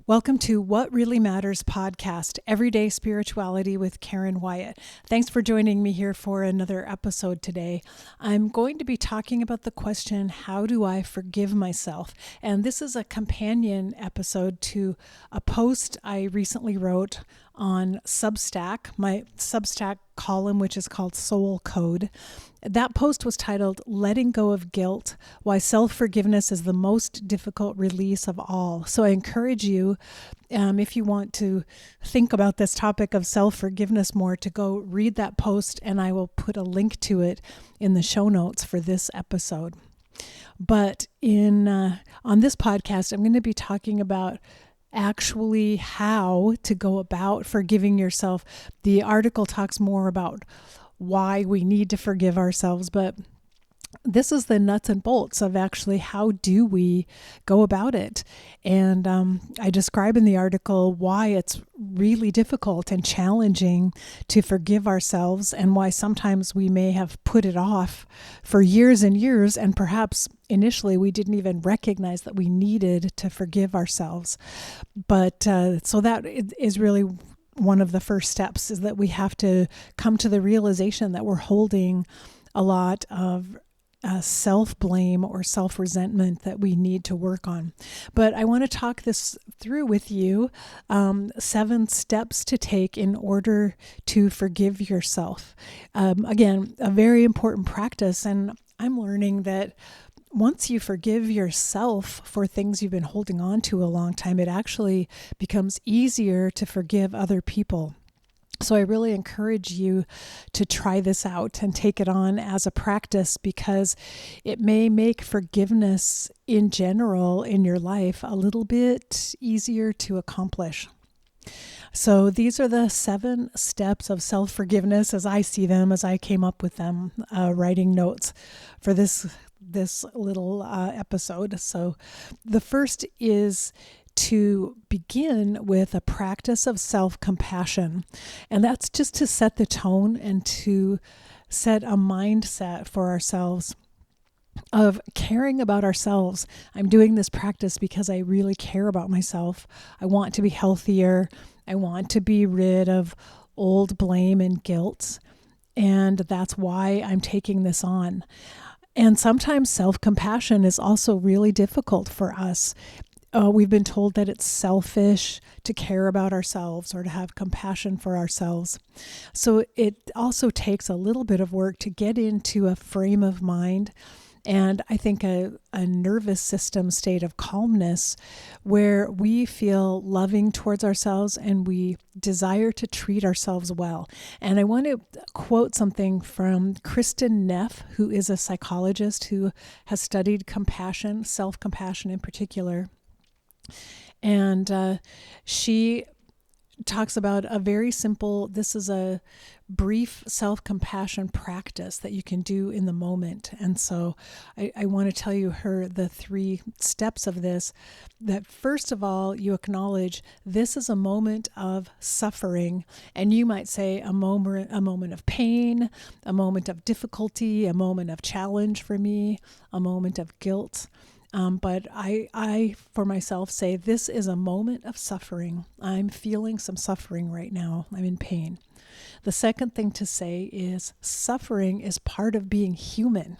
Welcome to What Really Matters podcast, Everyday Spirituality with Karen Wyatt. Thanks for joining me here for another episode today. I'm going to be talking about the question, how do I forgive myself? And this is a companion episode to a post I recently wrote on Substack, my Substack column, which is called Soulcode. That post was titled, Letting Go of Guilt, Why Self-Forgiveness is the Most Difficult Release of All. So I encourage you, if you want to think about this topic of self-forgiveness more, to go read that post, and I will put a link to it in the show notes for this episode. But on this podcast, I'm going to be talking about actually how to go about forgiving yourself. The article talks more about why we need to forgive ourselves, but this is the nuts and bolts of actually how do we go about it. And I describe in the article why it's really difficult and challenging to forgive ourselves, and why sometimes we may have put it off for years and years, and perhaps initially we didn't even recognize that we needed to forgive ourselves. But so that is really one of the first steps, is that we have to come to the realization that we're holding a lot of self-blame or self-resentment that we need to work on. But I want to talk this through with you, 7 steps to take in order to forgive yourself. Again, a very important practice, and I'm learning that once you forgive yourself for things you've been holding on to a long time, it actually becomes easier to forgive other people. So I really encourage you to try this out and take it on as a practice, because it may make forgiveness in general in your life a little bit easier to accomplish. So these are the 7 steps of self-forgiveness as I see them, as I came up with them, writing notes for this little episode. So the first is to begin with a practice of self-compassion. And that's just to set the tone and to set a mindset for ourselves of caring about ourselves. I'm doing this practice because I really care about myself. I want to be healthier. I want to be rid of old blame and guilt. And that's why I'm taking this on. And sometimes self-compassion is also really difficult for us. We've been told that it's selfish to care about ourselves or to have compassion for ourselves. So it also takes a little bit of work to get into a frame of mind, and I think a nervous system state of calmness, where we feel loving towards ourselves and we desire to treat ourselves well. And I want to quote something from Kristin Neff, who is a psychologist who has studied compassion, self-compassion in particular. And she talks about a very simple, this is a brief self-compassion practice that you can do in the moment. And so I want to tell you the 3 steps of this, that first of all, you acknowledge this is a moment of suffering. And you might say a moment of pain, a moment of difficulty, a moment of challenge for me, a moment of guilt. But I, for myself, say this is a moment of suffering. I'm feeling some suffering right now. I'm in pain. The second thing to say is suffering is part of being human.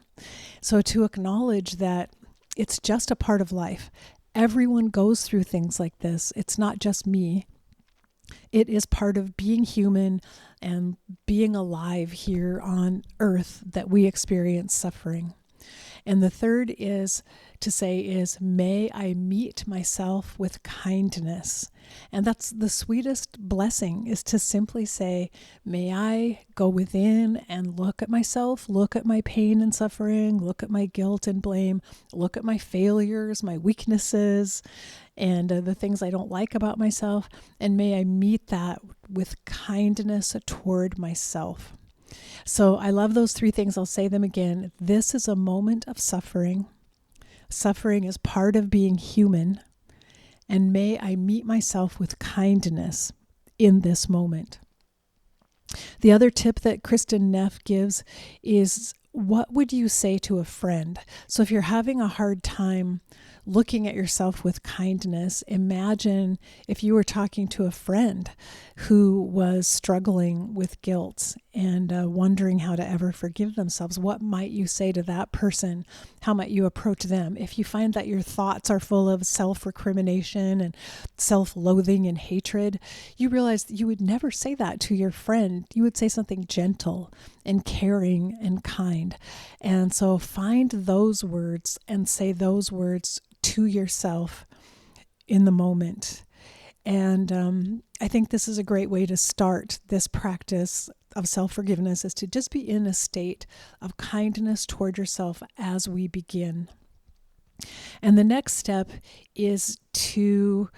So to acknowledge that it's just a part of life. Everyone goes through things like this. It's not just me. It is part of being human and being alive here on earth that we experience suffering. And the third is to say is, may I meet myself with kindness. And that's the sweetest blessing, is to simply say, may I go within and look at myself, look at my pain and suffering, look at my guilt and blame, look at my failures, my weaknesses, and the things I don't like about myself. And may I meet that with kindness toward myself. So I love those 3 things. I'll say them again. This is a moment of suffering. Suffering is part of being human. And may I meet myself with kindness in this moment. The other tip that Kristin Neff gives is, what would you say to a friend? So if you're having a hard time looking at yourself with kindness. Imagine if you were talking to a friend who was struggling with guilt and wondering how to ever forgive themselves. What might you say to that person? How might you approach them? If you find that your thoughts are full of self-recrimination and self-loathing and hatred, you realize you would never say that to your friend. You would say something gentle and caring and kind. And so find those words and say those words to yourself in the moment. And I think this is a great way to start this practice of self-forgiveness, is to just be in a state of kindness toward yourself as we begin. And the next step is to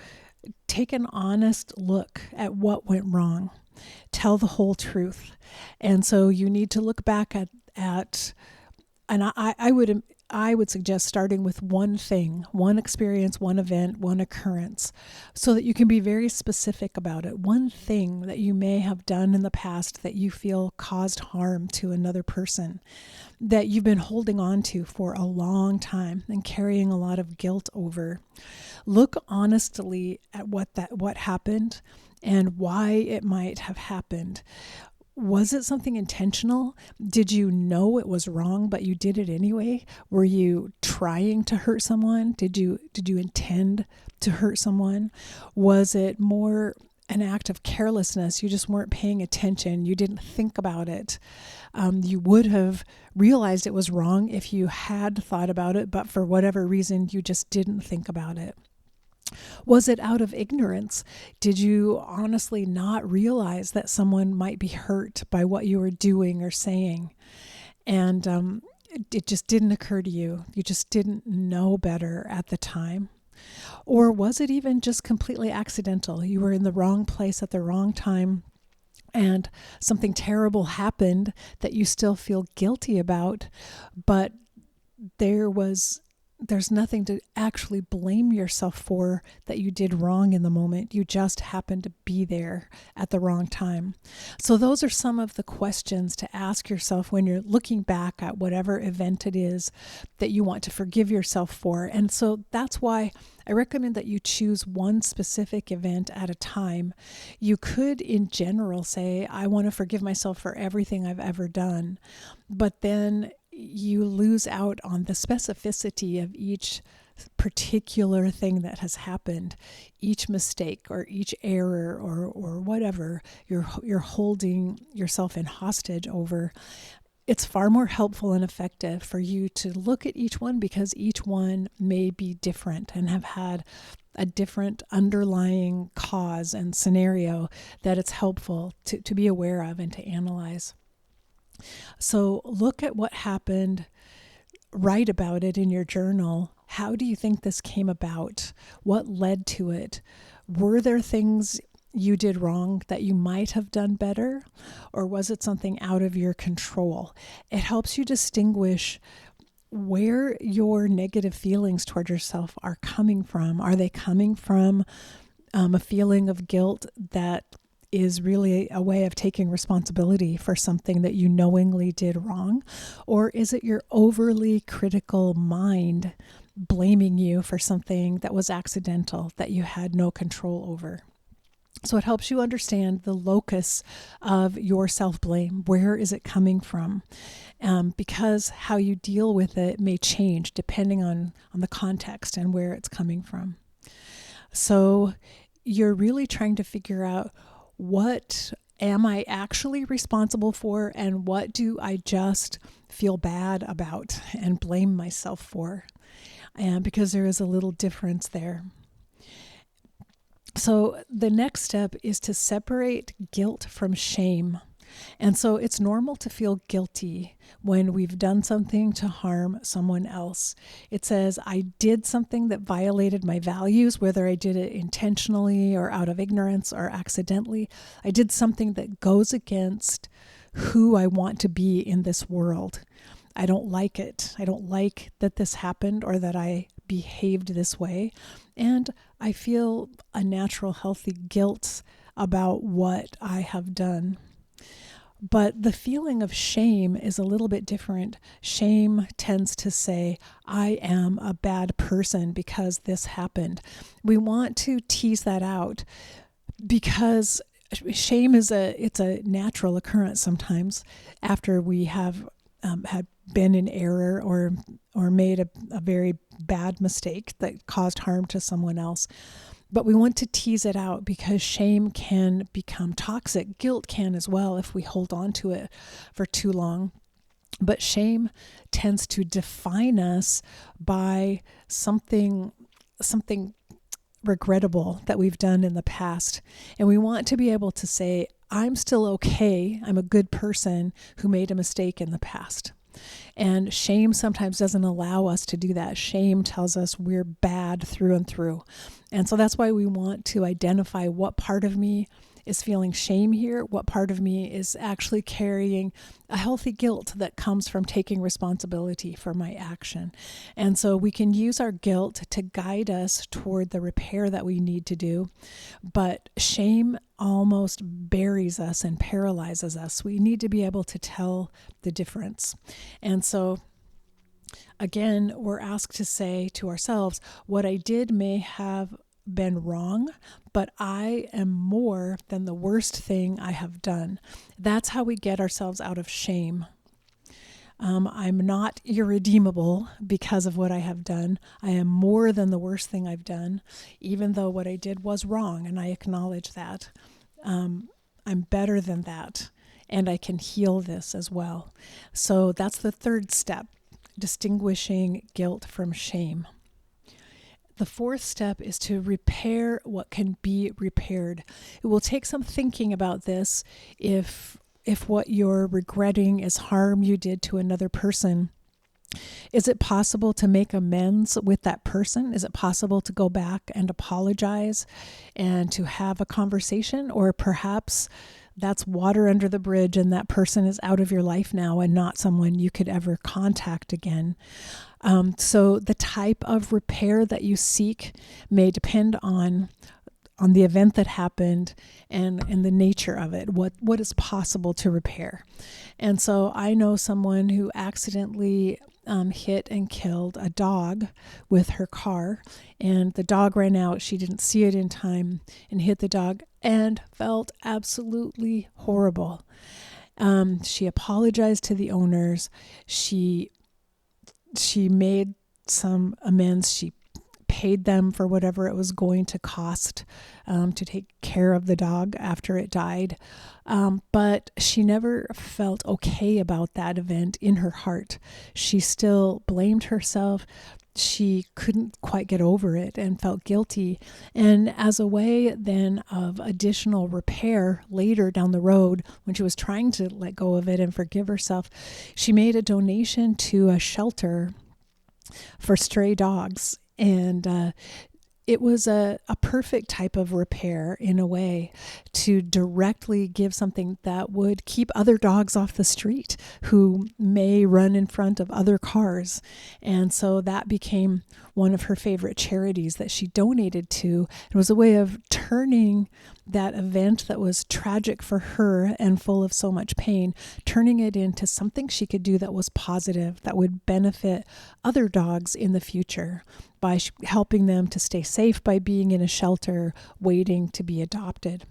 take an honest look at what went wrong. Tell the whole truth. And so you need to look back at and I would suggest starting with one thing, one experience, one event, one occurrence, so that you can be very specific about it. One thing that you may have done in the past that you feel caused harm to another person, that you've been holding on to for a long time and carrying a lot of guilt over. Look honestly at what happened and why it might have happened. Was it something intentional? Did you know it was wrong, but you did it anyway? Were you trying to hurt someone? Did you intend to hurt someone? Was it more an act of carelessness? You just weren't paying attention. You didn't think about it. You would have realized it was wrong if you had thought about it, but for whatever reason, you just didn't think about it. Was it out of ignorance? Did you honestly not realize that someone might be hurt by what you were doing or saying? And it just didn't occur to you. You just didn't know better at the time. Or was it even just completely accidental? You were in the wrong place at the wrong time, and something terrible happened that you still feel guilty about, but there's nothing to actually blame yourself for that you did wrong in the moment. You just happened to be there at the wrong time. So those are some of the questions to ask yourself when you're looking back at whatever event it is that you want to forgive yourself for. And so that's why I recommend that you choose one specific event at a time. You could, in general, say, I want to forgive myself for everything I've ever done. But then you lose out on the specificity of each particular thing that has happened, each mistake or each error or whatever you're holding yourself in hostage over. It's far more helpful and effective for you to look at each one, because each one may be different and have had a different underlying cause and scenario that it's helpful to be aware of and to analyze. So look at what happened, write about it in your journal. How do you think this came about? What led to it? Were there things you did wrong that you might have done better? Or was it something out of your control? It helps you distinguish where your negative feelings toward yourself are coming from. Are they coming from a feeling of guilt that is really a way of taking responsibility for something that you knowingly did wrong? Or is it your overly critical mind blaming you for something that was accidental, that you had no control over? So it helps you understand the locus of your self-blame. Where is it coming from? Because how you deal with it may change depending on the context and where it's coming from. So you're really trying to figure out, what am I actually responsible for, and what do I just feel bad about and blame myself for? And because there is a little difference there. So the next step is to separate guilt from shame. And so it's normal to feel guilty when we've done something to harm someone else. It says, I did something that violated my values, whether I did it intentionally or out of ignorance or accidentally. I did something that goes against who I want to be in this world. I don't like it. I don't like that this happened or that I behaved this way. And I feel a natural, healthy guilt about what I have done. But the feeling of shame is a little bit different. Shame tends to say, I am a bad person because this happened. We want to tease that out because shame it's a natural occurrence sometimes after we have had been in error or made a very bad mistake that caused harm to someone else. But we want to tease it out because shame can become toxic. Guilt can as well if we hold on to it for too long. But shame tends to define us by something regrettable that we've done in the past. And we want to be able to say, I'm still okay. I'm a good person who made a mistake in the past. And shame sometimes doesn't allow us to do that. Shame tells us we're bad through and through. And so that's why we want to identify what part of me is feeling shame here, what part of me is actually carrying a healthy guilt that comes from taking responsibility for my action. And so we can use our guilt to guide us toward the repair that we need to do. But shame almost buries us and paralyzes us. We need to be able to tell the difference. And so again, we're asked to say to ourselves, what I did may have been wrong, but I am more than the worst thing I have done. That's how we get ourselves out of shame. I'm not irredeemable because of what I have done. I am more than the worst thing I've done, even though what I did was wrong, and I acknowledge that. I'm better than that, and I can heal this as well. So that's the third step, distinguishing guilt from shame. The fourth step is to repair what can be repaired. It will take some thinking about this if what you're regretting is harm you did to another person. Is it possible to make amends with that person? Is it possible to go back and apologize and to have a conversation? Or perhaps that's water under the bridge and that person is out of your life now and not someone you could ever contact again. So the type of repair that you seek may depend on the event that happened and the nature of it, what is possible to repair. And so I know someone who accidentally hit and killed a dog with her car, and the dog ran out. She didn't see it in time and hit the dog and felt absolutely horrible. She apologized to the owners. She made some amends. She paid them for whatever it was going to cost to take care of the dog after it died. But she never felt okay about that event in her heart. She still blamed herself. She couldn't quite get over it and felt guilty. And as a way then of additional repair later down the road, when she was trying to let go of it and forgive herself, she made a donation to a shelter for stray dogs. And it was a perfect type of repair in a way to directly give something that would keep other dogs off the street who may run in front of other cars. And so that became one of her favorite charities that she donated to. It was a way of turning that event that was tragic for her and full of so much pain, turning it into something she could do that was positive, that would benefit other dogs in the future by helping them to stay safe by being in a shelter waiting to be adopted.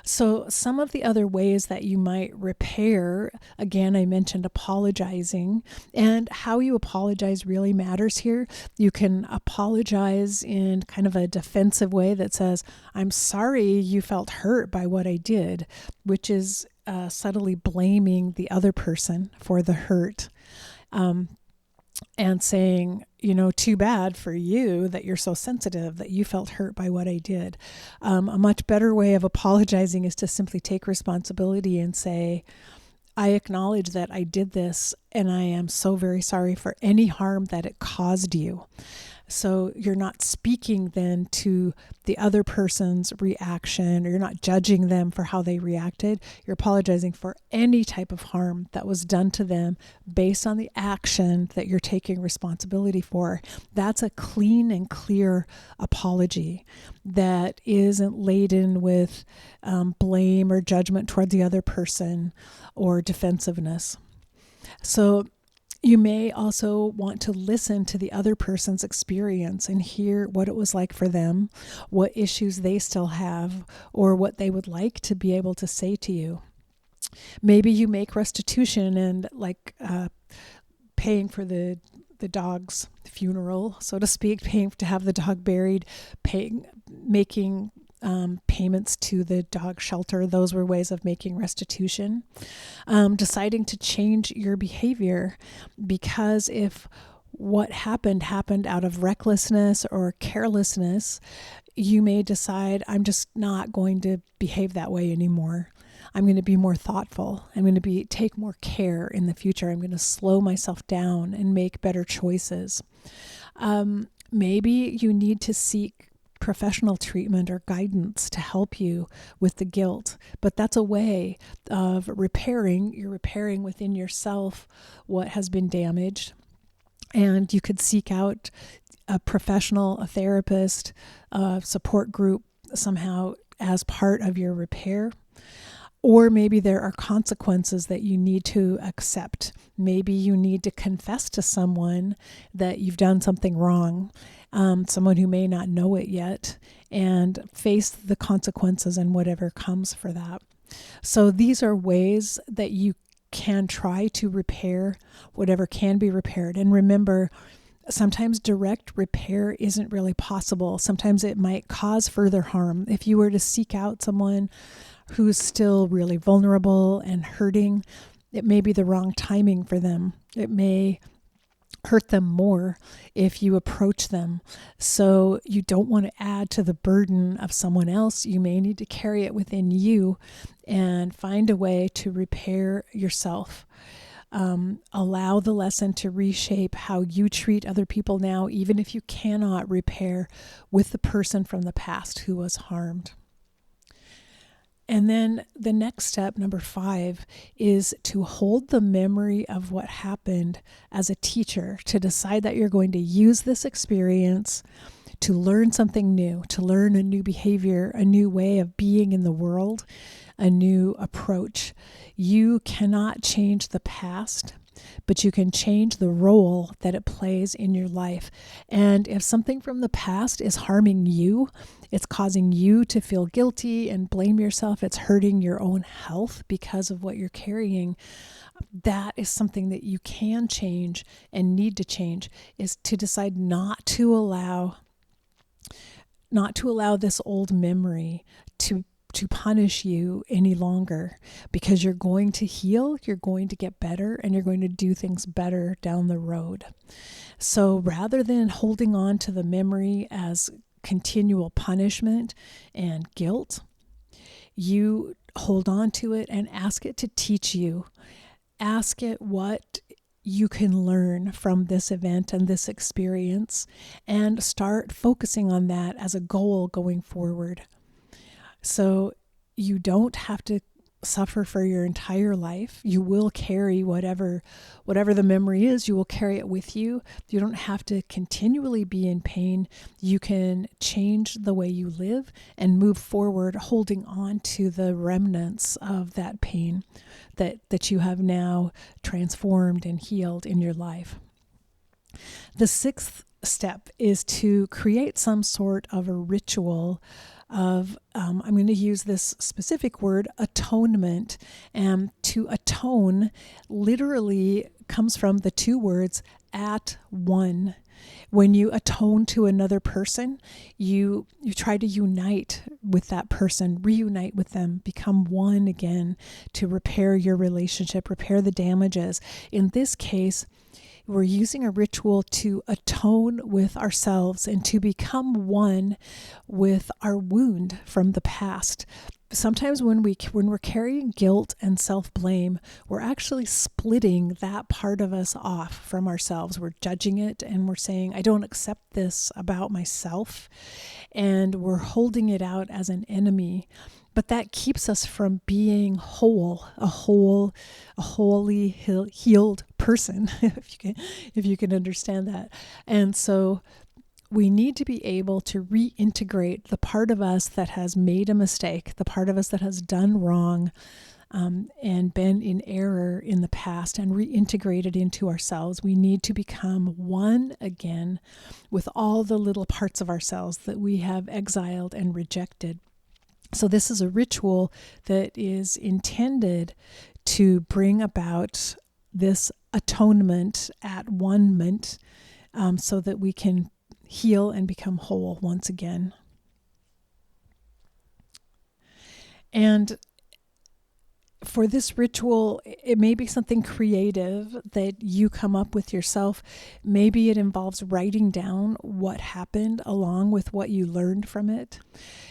So some of the other ways that you might repair, again, I mentioned apologizing, and how you apologize really matters here. You can apologize in kind of a defensive way that says, I'm sorry you felt hurt by what I did, which is subtly blaming the other person for the hurt. And saying, too bad for you that you're so sensitive, that you felt hurt by what I did. A much better way of apologizing is to simply take responsibility and say, I acknowledge that I did this and I am so very sorry for any harm that it caused you. So you're not speaking then to the other person's reaction, or you're not judging them for how they reacted. You're apologizing for any type of harm that was done to them based on the action that you're taking responsibility for. That's a clean and clear apology that isn't laden with blame or judgment toward the other person or defensiveness. So you may also want to listen to the other person's experience and hear what it was like for them, what issues they still have, or what they would like to be able to say to you. Maybe you make restitution and paying for the dog's funeral, so to speak, paying to have the dog buried, making payments to the dog shelter. Those were ways of making restitution. Deciding to change your behavior, because if what happened out of recklessness or carelessness, you may decide, I'm just not going to behave that way anymore. I'm going to be more thoughtful. I'm going to take more care in the future. I'm going to slow myself down and make better choices. Maybe you need to seek professional treatment or guidance to help you with the guilt, but that's a way of repairing. You're repairing within yourself what has been damaged, and you could seek out a professional, a therapist, a support group somehow as part of your repair. Or maybe there are consequences that you need to accept. Maybe you need to confess to someone that you've done something wrong, someone who may not know it yet, and face the consequences and whatever comes for that. So these are ways that you can try to repair whatever can be repaired. And remember, sometimes direct repair isn't really possible. Sometimes it might cause further harm. If you were to seek out someone who's still really vulnerable and hurting, it may be the wrong timing for them. It may hurt them more if you approach them. So you don't want to add to the burden of someone else. You may need to carry it within you and find a way to repair yourself. Allow the lesson to reshape how you treat other people now, even if you cannot repair with the person from the past who was harmed. And then the next step, number 5, is to hold the memory of what happened as a teacher, to decide that you're going to use this experience to learn something new, to learn a new behavior, a new way of being in the world, a new approach. You cannot change the past, but you can change the role that it plays in your life. And if something from the past is harming you, it's causing you to feel guilty and blame yourself, it's hurting your own health because of what you're carrying, that is something that you can change and need to change, is to decide not to allow this old memory to punish you any longer, because you're going to heal, you're going to get better, and you're going to do things better down the road. So rather than holding on to the memory as continual punishment and guilt, you hold on to it and ask it to teach you. Ask it what you can learn from this event and this experience, and start focusing on that as a goal going forward. So you don't have to suffer for your entire life. You will carry whatever the memory is, you will carry it with you. You don't have to continually be in pain. You can change the way you live and move forward, holding on to the remnants of that pain that you have now transformed and healed in your life. The 6th step is to create some sort of a ritual of, I'm going to use this specific word, atonement. And to atone literally comes from the 2 words at one. When you atone to another person, you try to unite with that person, reunite with them, become one again to repair your relationship, repair the damages. In this case, we're using a ritual to atone with ourselves and to become one with our wound from the past. sometimes when we're carrying guilt and self-blame, we're actually splitting that part of us off from ourselves. We're judging it and we're saying, I don't accept this about myself. And we're holding it out as an enemy. But that keeps us from being whole, a wholly healed person, if you can understand that. And so we need to be able to reintegrate the part of us that has made a mistake, the part of us that has done wrong, and been in error in the past, and reintegrate it into ourselves. We need to become one again with all the little parts of ourselves that we have exiled and rejected. So this is a ritual that is intended to bring about this atonement, at one-ment, so that we can heal and become whole once again. And for this ritual, it may be something creative that you come up with yourself. Maybe it involves writing down what happened along with what you learned from it.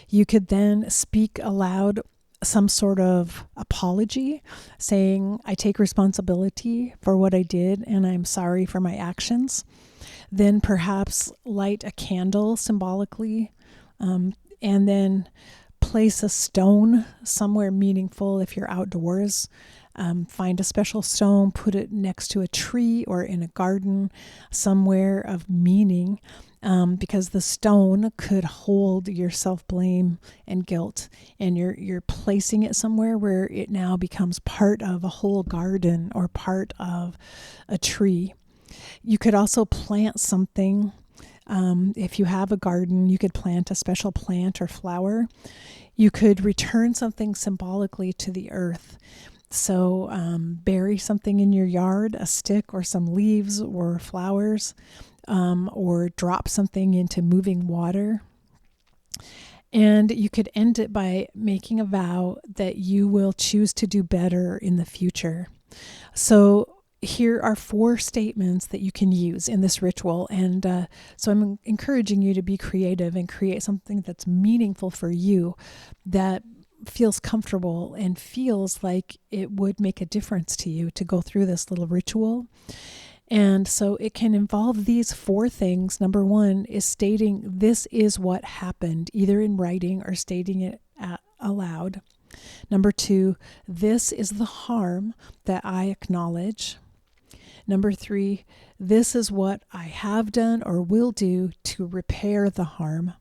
You could then speak aloud some sort of apology, saying, I take responsibility for what I did and I'm sorry for my actions. Then perhaps light a candle symbolically, and then place a stone somewhere meaningful if you're outdoors. Find a special stone, put it next to a tree or in a garden, somewhere of meaning, because the stone could hold your self-blame and guilt, and you're placing it somewhere where it now becomes part of a whole garden or part of a tree. You could also plant something. If you have a garden, you could plant a special plant or flower. You could return something symbolically to the earth. So bury something in your yard, a stick or some leaves or flowers, or drop something into moving water. And you could end it by making a vow that you will choose to do better in the future. So here are 4 statements that you can use in this ritual. And so I'm encouraging you to be creative and create something that's meaningful for you, that feels comfortable and feels like it would make a difference to you to go through this little ritual. And so it can involve these 4 things. Number 1 is stating, this is what happened, either in writing or stating it aloud. Number 2, this is the harm that I acknowledge. Number 3, this is what I have done or will do to repair the harm.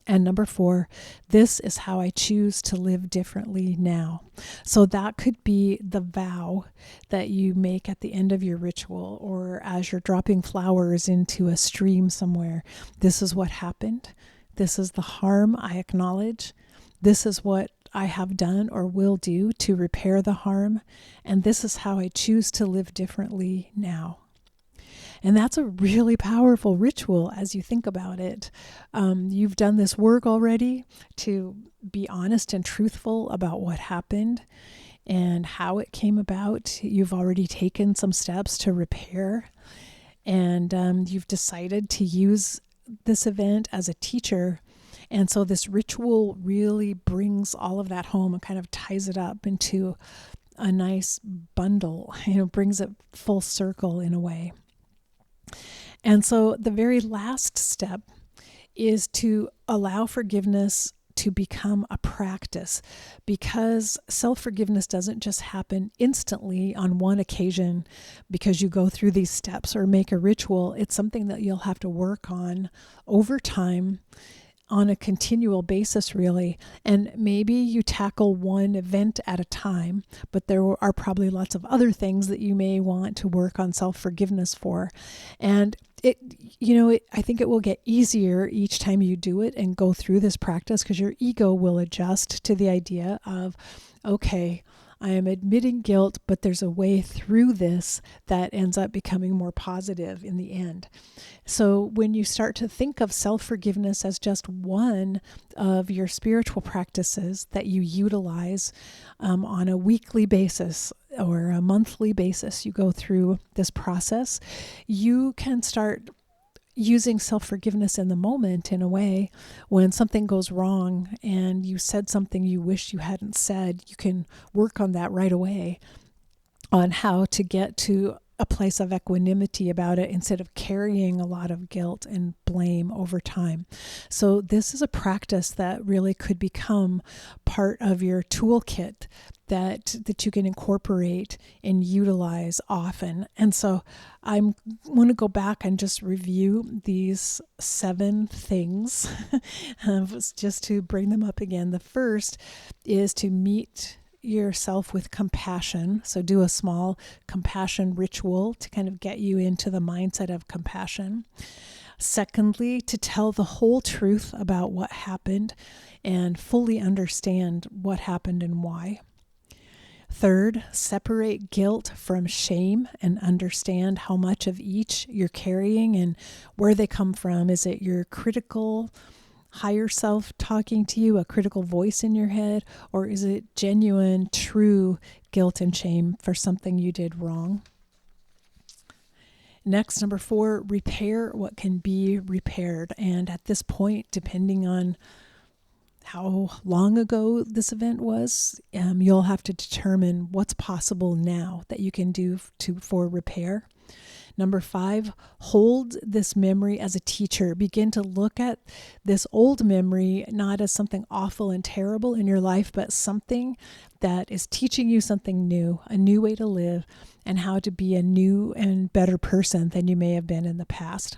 And number 4, this is how I choose to live differently now. So that could be the vow that you make at the end of your ritual, or as you're dropping flowers into a stream somewhere. This is what happened. This is the harm I acknowledge. This is what I have done or will do to repair the harm. And this is how I choose to live differently now. And that's a really powerful ritual as you think about it. You've done this work already to be honest and truthful about what happened and how it came about. You've already taken some steps to repair, and you've decided to use this event as a teacher. And so this ritual really brings all of that home and kind of ties it up into a nice bundle, brings it full circle in a way. And so the very last step is to allow forgiveness to become a practice, because self-forgiveness doesn't just happen instantly on one occasion because you go through these steps or make a ritual. It's something that you'll have to work on over time, on a continual basis, really. And maybe you tackle one event at a time, but there are probably lots of other things that you may want to work on self-forgiveness for. And I think it will get easier each time you do it and go through this practice, because your ego will adjust to the idea of, okay, I am admitting guilt, but there's a way through this that ends up becoming more positive in the end. So when you start to think of self-forgiveness as just one of your spiritual practices that you utilize on a weekly basis or a monthly basis, you go through this process, you can start using self-forgiveness in the moment, in a way, when something goes wrong and you said something you wish you hadn't said, you can work on that right away, on how to get to a place of equanimity about it instead of carrying a lot of guilt and blame over time. So this is a practice that really could become part of your toolkit that you can incorporate and utilize often. And so I want to go back and just review these 7 things just to bring them up again. The first is to meet yourself with compassion. So do a small compassion ritual to kind of get you into the mindset of compassion. Secondly, to tell the whole truth about what happened and fully understand what happened and why. Third, separate guilt from shame and understand how much of each you're carrying and where they come from. Is it your critical higher self talking to you, a critical voice in your head, or is it genuine, true guilt and shame for something you did wrong? Next, number 4, repair what can be repaired. And at this point, depending on how long ago this event was, you'll have to determine what's possible now that you can do for repair. Number 5, hold this memory as a teacher. Begin to look at this old memory not as something awful and terrible in your life, but something that is teaching you something new, a new way to live, and how to be a new and better person than you may have been in the past.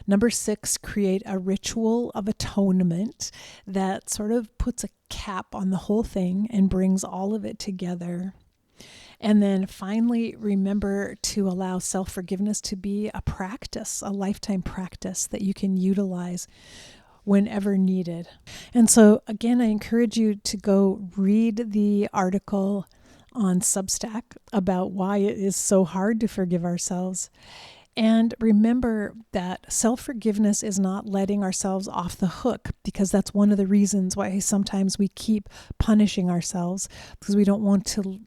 Number 6, create a ritual of atonement that sort of puts a cap on the whole thing and brings all of it together. And then finally, remember to allow self-forgiveness to be a practice, a lifetime practice that you can utilize whenever needed. And so again, I encourage you to go read the article on Substack about why it is so hard to forgive ourselves. And remember that self-forgiveness is not letting ourselves off the hook, because that's one of the reasons why sometimes we keep punishing ourselves, because we don't want to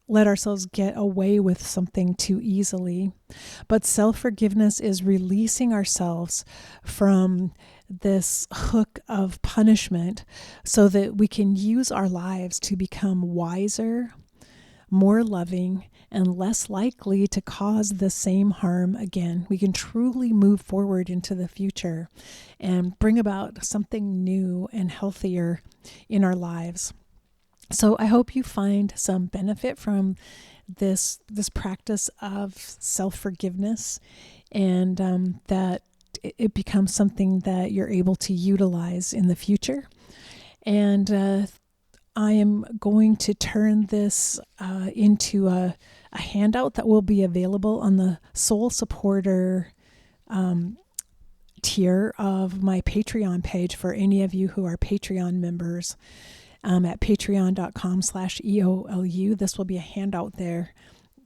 let ourselves get away with something too easily. But self-forgiveness is releasing ourselves from this hook of punishment so that we can use our lives to become wiser, more loving, and less likely to cause the same harm again. We can truly move forward into the future and bring about something new and healthier in our lives. So I hope you find some benefit from this practice of self-forgiveness, and that it becomes something that you're able to utilize in the future. And I am going to turn this into a handout that will be available on the Soul Supporter tier of my Patreon page for any of you who are Patreon members. At patreon.com/EOLU. This will be a handout there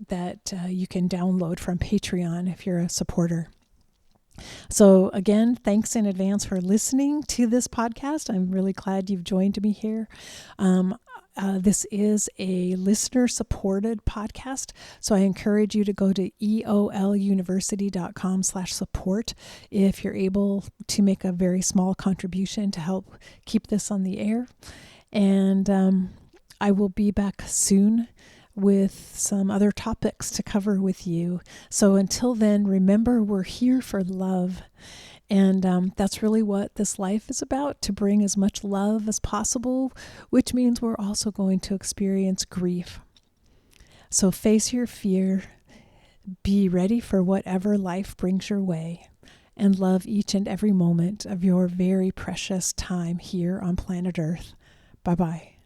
that you can download from Patreon if you're a supporter. So again, thanks in advance for listening to this podcast. I'm really glad you've joined me here. This is a listener-supported podcast, so I encourage you to go to eoluniversity.com/support if you're able to make a very small contribution to help keep this on the air. And I will be back soon with some other topics to cover with you. So until then, remember, we're here for love. And that's really what this life is about, to bring as much love as possible, which means we're also going to experience grief. So face your fear, be ready for whatever life brings your way, and love each and every moment of your very precious time here on planet Earth. Bye-bye.